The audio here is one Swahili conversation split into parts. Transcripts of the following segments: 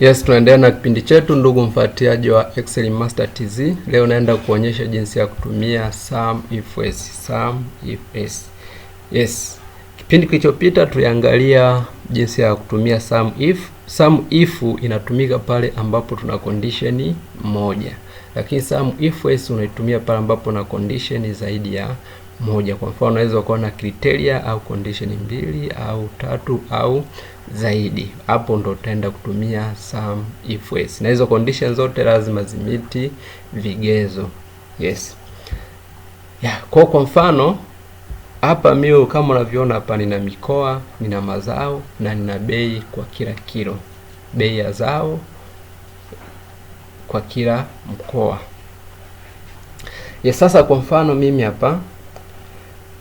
Yes, tunaendelea na kipindi chetu ndugu mfuatiliaji wa Excel Master TZ. Leo naenda kuonyesha jinsi ya kutumia Sumifs. Yes. Kipindi kilichopita tuliangalia jinsi ya kutumia SUMIF. SUMIF inatumika pale ambapo tuna condition moja. Lakini Sumifs unaitumia pale ambapo na condition zaidi ya moja. Kwa mfano unaweza kuwa na criteria au condition mbili au tatu au zaidi. Hapo ndo utaenda kutumia Sumifs. Na hizo condition zote lazima zimiti vigezo. Yes. Kwa mfano hapa mimi kama unavyoona hapa nina mikoa, nina mazao na nina bei kwa kila kilo. Bei ya zao kwa kila mkoa. Sasa kwa mfano mimi hapa,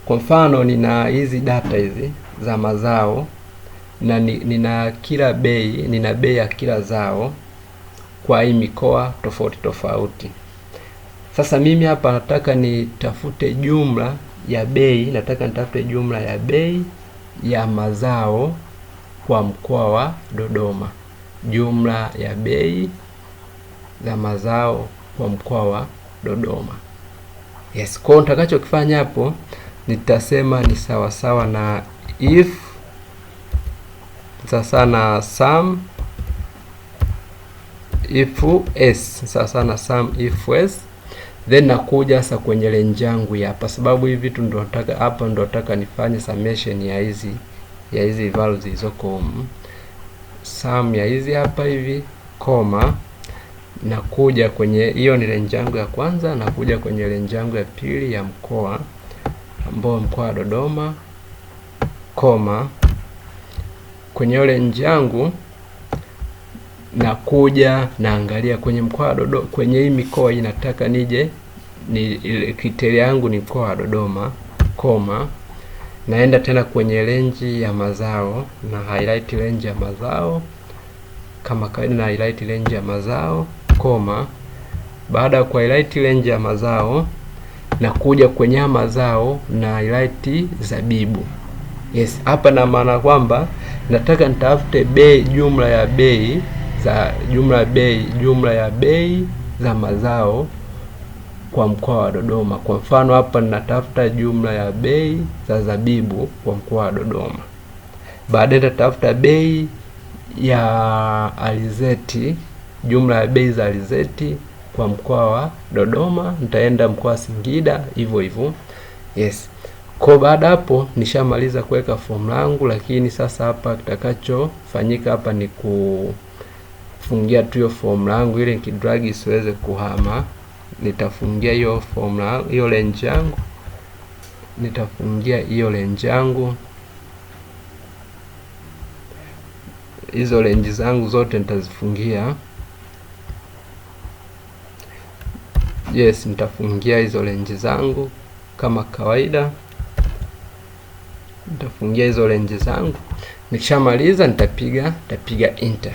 kwa mfano nina hizi data hizi za mazao na nina kila bei, nina bei ya kila zao kwa hii mikoa tofauti tofauti. Sasa mimi hapa nataka nitafute jumla ya bei, nataka nitafute jumla ya bei ya mazao kwa mkoa wa Dodoma. Jumla ya bei za mazao kwa mkoa wa Dodoma. Yes, kwa nitakachokifanya hapo nitasema ni sawa sawa na if, sasa na sum if s, sasa na sum if s, then nakuja sasa kwenye range yangu hapa, sababu hivi vitu ndio nataka hapa, ndio nataka nifanye summation ya hizi values zilizoko sum ya hizi hapa hivi koma, na kuja kwenye hiyo ni range yangu ya kwanza, na kuja kwenye range yangu ya pili ya mkoa ambao mkoa wa Dodoma koma, kwenye range yangu na kuja naangalia kwenye mkoa wa Dodoma, kwenye hii mikoa hii nataka nije ni criteria yangu ni mkoa wa Dodoma koma, naenda tena kwenye range ya mazao na highlight range ya mazao kama kawaida, na highlight range ya mazao koma. Baada ya ku highlight range ya mazao na kuja kwenye mazao na highlight zabibu. Yes, hapa na maana kwamba nataka nitafute bei, jumla ya bei za jumla ya bei za mazao kwa mkoa wa Dodoma. Kwa mfano hapa ninatafuta jumla ya bei za zabibu kwa mkoa wa Dodoma. Baadaye nitatafuta bei ya alizeti, jumla ya bei za alizeti kwa mkoa wa Dodoma. Nitaenda mkoa wa Singida hivyo hivyo. Yes. Kwa baada hapo nishamaliza kuweka form langu, lakini sasa hapa kitakachofanyika hapa ni kufungia tu hiyo form langu ili nikidrag isiweze kuhama. Nitafungia hiyo form langu, hiyo range yangu. Nitafungia hiyo range yangu. Hizo range zangu zote nitazifungia. Yes, nitafungia hizo range zangu kama kawaida. Nitafungia hizo range zangu. Nikishamaliza nitapiga enter.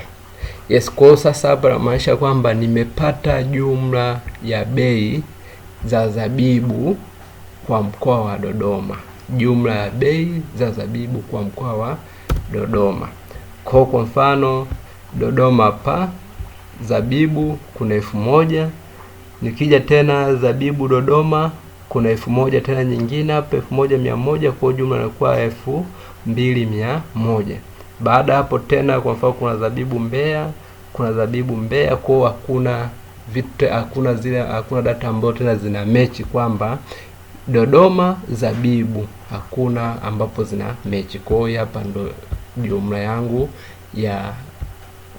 Yes, kwa sasa hapa namaanisha kwamba nimepata jumla ya bei za zabibu kwa mkoa wa Dodoma. Jumla ya bei za zabibu kwa mkoa wa Dodoma. Kwa mfano Dodoma hapa zabibu kuna 1000. Nikija tena zabibu Dodoma kuna 1000 tena nyingine hapa 1100, kwa jumla inakuwa 2100. Baada hapo tena kwa mfano kuna zabibu Mbeya, kwa hakuna vitu, hakuna data ambayo tena zina match kwamba Dodoma zabibu, hakuna ambapo zina match. Kwa hiyo hapa ndo jumla yangu ya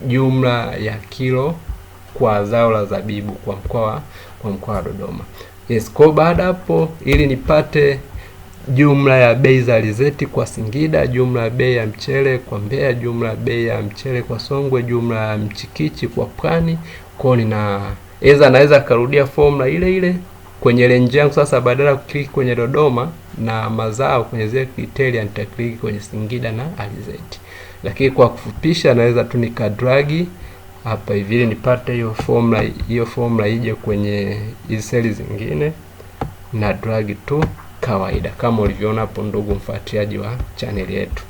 jumla ya kilo kwa zao la zabibu kwa mkoa wa Dodoma. Yes, kwa baada hapo ili nipate jumla ya bei za alizeti kwa Singida, jumla ya bei ya mchele kwa Mbeya, jumla ya bei ya mchele kwa Songwe, jumla ya mchikichi kwa Pwani. Kwa naweza karudia formula ile ile kwenye range yangu. Sasa badala ya click kwenye Dodoma na mazao kwenye zile criteria, nitaklik kwenye Singida na alizeti. Lakini kwa kufupisha naweza tu nikadragi hapa hivi nipate hiyo formula ije kwenye hizi seli zingine, na drag tu kawaida kama ulivyoona hapo. Ndugu mfuatiliaji wa channel yetu,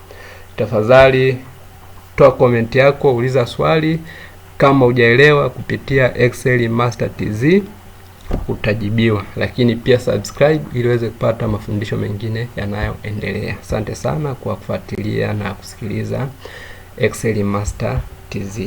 tafadhali toa comment yako, uliza swali kama hujaelewa kupitia Excel Master TZ utajibiwa, lakini pia subscribe ili uweze kupata mafundisho mengine yanayoendelea. Asante sana kwa kufuatilia na kusikiliza Excel Master TZ.